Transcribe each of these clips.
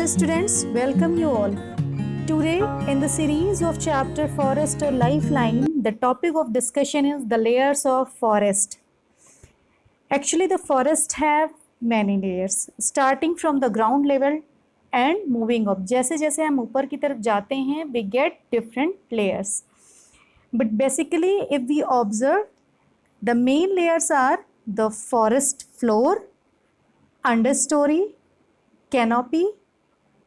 students, welcome you all. Today, in the series of chapter Forest or Lifeline, the topic of discussion is the layers of forest. Actually, the forest have many layers, starting from the ground level and moving up. जैसे जैसे हम ऊपर की तरफ जाते हैं, we get different layers. But basically, if we observe, the main layers are the forest floor, understory, canopy,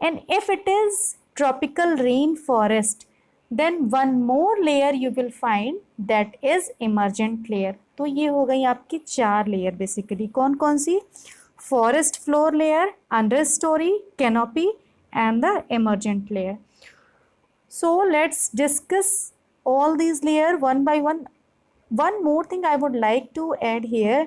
and if it is tropical rainforest, then one more layer you will find that is emergent layer. तो ये हो गई आपकी 4 layer basically. कौन कौन सी? Forest floor layer, understory, canopy and the emergent layer. So let's discuss all these layer one by one. One more thing I would like to add here,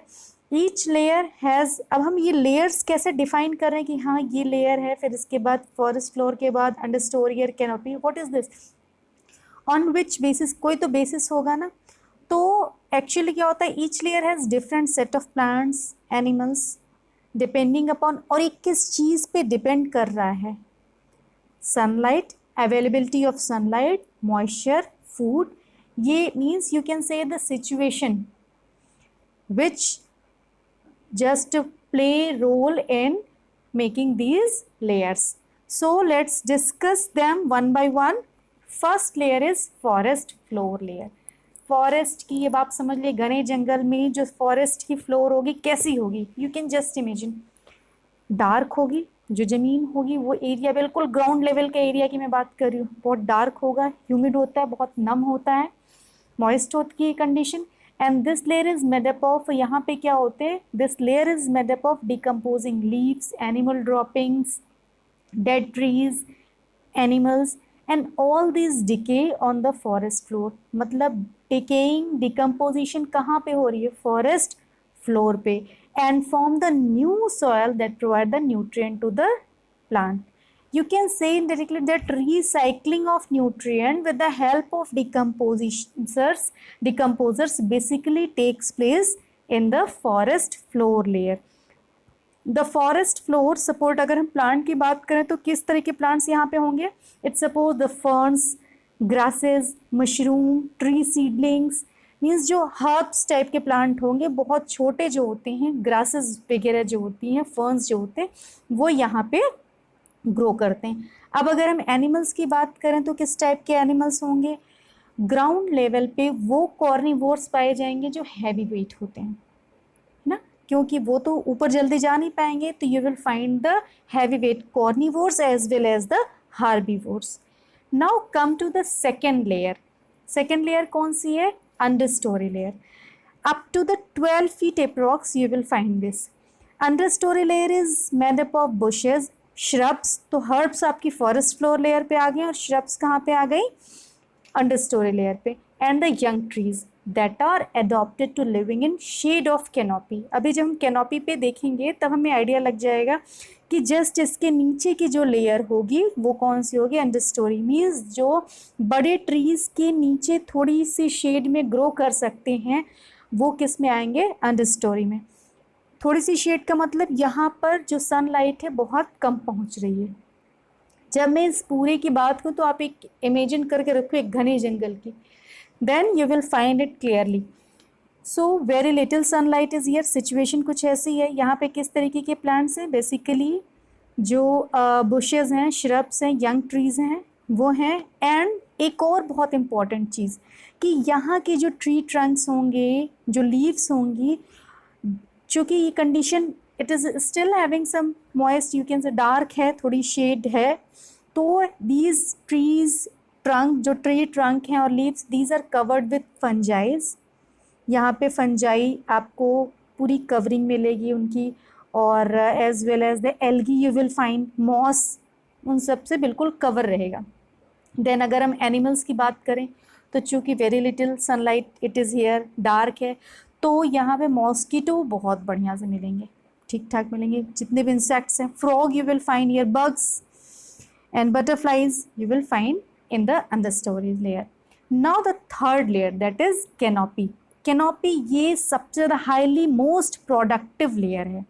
each layer has, अब हम ये layers कैसे define कर रहे हैं कि हाँ ये layer है, फिर इसके बाद forest floor के बाद understory और canopy. What is this? On which basis? कोई तो basis होगा ना. तो actually क्या होता है, each layer has different set of plants, animals, depending upon, और ये किस चीज़ पे depend कर रहा है? Sunlight, availability of sunlight, moisture, food. ये means you can say the situation which just play role in making these layers. So let's discuss them one by one. First layer is forest floor layer. Forest की, अब आप समझ लिए घने जंगल में जो forest की फ्लोर होगी कैसी होगी, you can just imagine. Dark होगी, जो ज़मीन होगी वो एरिया बिल्कुल ग्राउंड लेवल के एरिया की मैं बात कर रही हूँ, बहुत डार्क होगा, ह्यूमिड होता है, बहुत नम होता है, मॉइस्ट होती है condition. And this layer is made up of, यहाँ पे क्या होते हैं, this layer is made up of decomposing leaves, animal droppings, dead trees, animals, and all this decay on the forest floor. मतलब डिकेइंग, डिकम्पोजिशन कहाँ पे हो रही है? फॉरेस्ट फ्लोर पे. And form the new soil that provide the nutrient to the plant. You can say indirectly that recycling of nutrient with the help of decomposers basically takes place in the forest floor layer. The forest floor support, अगर हम plant की बात करें तो किस तरह के plants यहाँ पे होंगे? It suppose the ferns, grasses, mushroom, tree seedlings, means जो हर्ब्स टाइप के प्लांट होंगे, बहुत छोटे जो होते हैं, ग्रासेस वगैरह जो होती हैं, फर्न्स जो होते हैं, वो यहाँ पे ग्रो करते हैं. अब अगर हम एनिमल्स की बात करें तो किस टाइप के एनिमल्स होंगे? ग्राउंड लेवल पे वो कॉर्निवोर्स पाए जाएंगे जो हैवी वेट होते हैं ना, क्योंकि वो तो ऊपर जल्दी जा नहीं पाएंगे, तो you will find the heavy weight carnivores as well as the herbivores. Now come to the second layer. Second layer कौन सी है? Understory layer. Up to the 12 feet approx you will find this. Understory layer is made up of bushes, shrubs. तो herbs आपकी forest floor layer पे आ गए और shrubs कहाँ पे आ गई? अंडरस्टोरी लेयर पे. And the young trees that are adopted to living in shade of canopy. अभी जब हम कैनोपी पे देखेंगे तब हमें आइडिया लग जाएगा कि जस्ट इसके नीचे की जो लेयर होगी वो कौन सी होगी? अंडरस्टोरी. मीन्स जो बड़े ट्रीज के नीचे थोड़ी सी शेड में ग्रो कर सकते हैं वो किस में आएंगे? अंडरस्टोरी में. थोड़ी सी शेड का मतलब यहाँ पर जो सनलाइट है बहुत कम पहुँच रही है. जब मैं इस पूरे की बात करूँ तो आप एक इमेजिन करके रखो एक घने जंगल की, then you will find it clearly. So very little sunlight is here. Situation कुछ ऐसी है. यहाँ पे किस तरीके के प्लांट्स हैं? बेसिकली जो बुशेज़ हैं, श्रब्स हैं, यंग ट्रीज़ हैं, वो हैं. एंड एक और बहुत इम्पॉर्टेंट चीज़ कि यहाँ के जो ट्री ट्रंक्स होंगे, जो लीव्स होंगी, चूँकि ये condition it is still having some moist, you can say dark है, थोड़ी शेड है, तो दीज ट्रीज ट्रंक, जो ट्री ट्रंक हैं और leaves, these are covered with fungi. यहाँ पे फंजाई आपको पूरी कवरिंग मिलेगी उनकी, और as well as the algae you will find, moss, उन सब से बिल्कुल कवर रहेगा. देन अगर हम एनिमल्स की बात करें तो चूँकि very little sunlight it is here, dark है, तो यहाँ पे मॉस्किटो बहुत बढ़िया से मिलेंगे, ठीक ठाक मिलेंगे. जितने भी इंसेक्ट्स हैं, frog you will find here, bugs and butterflies you will find in the understory layer. Now the third layer, that is canopy. Canopy ये सबसे ज़्यादा हाईली मोस्ट प्रोडक्टिव लेयर है.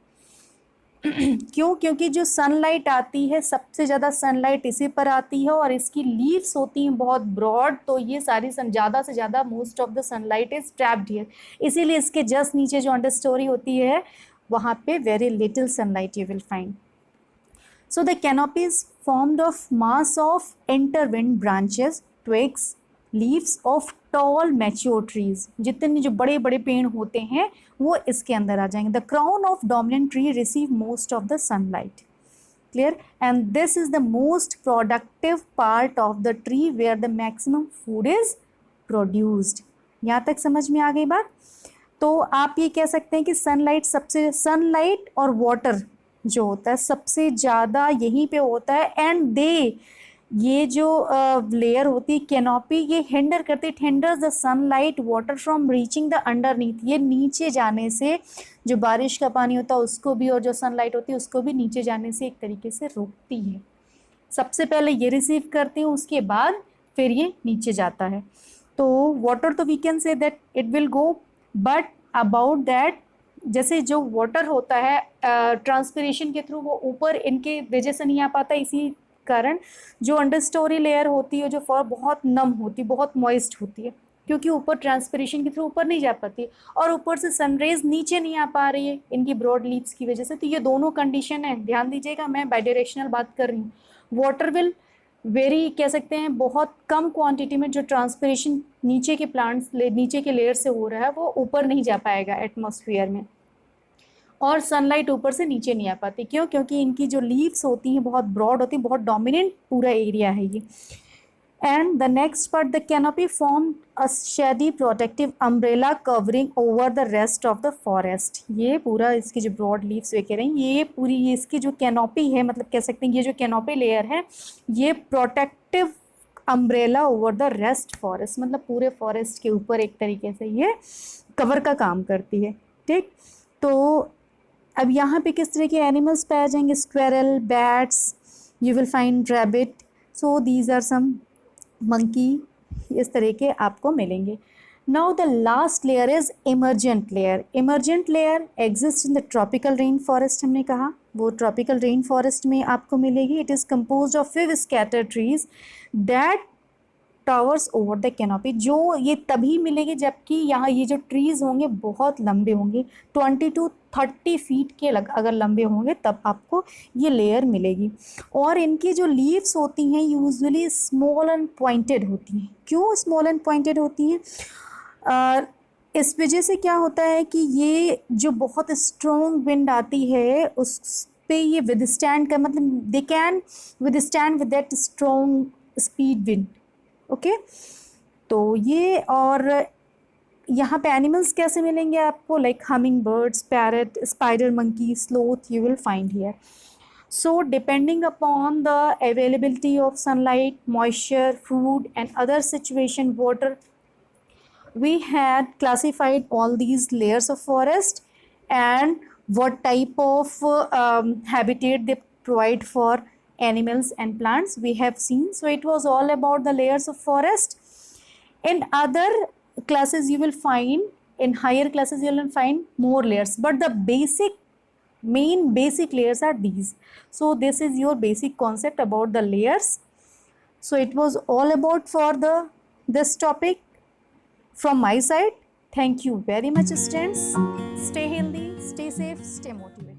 क्यों? क्योंकि जो सनलाइट आती है सबसे ज़्यादा सनलाइट इसी पर आती है और इसकी लीव्स होती हैं बहुत ब्रॉड, तो ये सारी ज़्यादा से ज़्यादा most of the sunlight is trapped here, इसीलिए इसके जस्ट नीचे जो अंडर स्टोरी होती है वहाँ पे very little sunlight you will find. So the canopy is formed of mass of intertwined branches, twigs, leaves of tall mature trees. जितने जो बड़े बड़े पेड़ होते हैं वो इसके अंदर आ जाएंगे. The crown of dominant tree receive most of the sunlight. Clear? And this is the most productive part of the tree where the maximum food is produced. यहाँ तक समझ में आ गई बात? तो आप ये कह सकते हैं कि सनलाइट और वाटर जो होता है सबसे ज़्यादा यहीं पे होता है. एंड ये जो लेयर होती है कैनोपी, ये हिंडर करती, it hinders the sunlight water from reaching the underneath. ये नीचे जाने से जो बारिश का पानी होता है उसको भी और जो सनलाइट होती है उसको भी नीचे जाने से एक तरीके से रोकती है. सबसे पहले ये रिसीव करते हैं, उसके बाद फिर ये नीचे जाता है. तो वाटर तो we can say that it will go, but about that जैसे जो वाटर होता है ट्रांसपिरेशन के थ्रू वो ऊपर इनके वजह से नहीं आ पाता, इसी कारण जो अंडर स्टोरी लेयर होती है जो फॉर बहुत नम होती है, बहुत मॉइस्ट होती है, क्योंकि ऊपर ट्रांसपिरेशन के थ्रू ऊपर नहीं जा पाती और ऊपर से सनरेज नीचे नहीं आ पा रही है इनकी ब्रॉड लीव्स की वजह से. तो ये दोनों कंडीशन है, ध्यान दीजिएगा, मैं बाई डायरेक्शनल बात कर रही हूँ. वाटर विल वेरी कह सकते हैं बहुत कम क्वांटिटी में जो ट्रांसपिरेशन नीचे के प्लांट्स नीचे के लेयर से हो रहा है वो ऊपर नहीं जा पाएगा एटमॉस्फेयर में, और सनलाइट ऊपर से नीचे नहीं आ पाती. क्यों? क्योंकि इनकी जो लीव्स होती हैं बहुत ब्रॉड होती हैं, बहुत डोमिनेंट पूरा एरिया है ये. And the next part, the canopy form a shady protective umbrella covering over the rest of the forest. ये पूरा इसकी जो ब्रॉड लीव्स वे कह रहे हैं ये पूरी ये इसकी जो कैनोपी है, मतलब कह सकते हैं ये जो कैनोपी लेयर है ये protective umbrella over the rest forest, मतलब पूरे फॉरेस्ट के ऊपर एक तरीके से ये कवर का काम करती है. ठीक, तो अब यहाँ पे किस तरह के एनिमल्स पाए जाएंगे? Squirrel, bats, you will find rabbit, so these are some monkey, इस तरह के आपको मिलेंगे. Now the last layer is emergent layer. Emergent layer exist in the tropical rain forest, हमने कहा वो ट्रॉपिकल रेन फॉरेस्ट में आपको मिलेगी. It is compose of 5 scatter trees that towers over the canopy. जो ये तभी मिलेगी जबकि यहाँ ये जो ट्रीज़ होंगे बहुत लंबे होंगे, 20 to 30 फीट के अगर लंबे होंगे तब आपको ये लेयर मिलेगी. और इनकी जो लीव्स होती हैं यूजुअली स्मॉल एंड पॉइंटेड होती हैं. क्यों स्मॉल एंड पॉइंटेड होती हैं? इस वजह से क्या होता है कि ये जो बहुत स्ट्रॉन्ग विंड आती है उस पे ये विदस्टैंड का, मतलब they can withstand with that strong speed wind. Okay, तो ये और यहाँ पे एनिमल्स कैसे मिलेंगे आपको? Like humming birds, parrot, spider monkey, sloth you will find here. So depending upon the availability of sunlight, moisture, food and other situation, water, we had classified all these layers of forest and what type of habitat they provide for animals and plants we have seen. So it was all about the layers of forest. In other classes you will find, in higher classes you will find more layers, but the main basic layers are these. So this is your basic concept about the layers. So it was all about for this topic from my side. Thank you very much, students. Stay healthy, stay safe, stay motivated.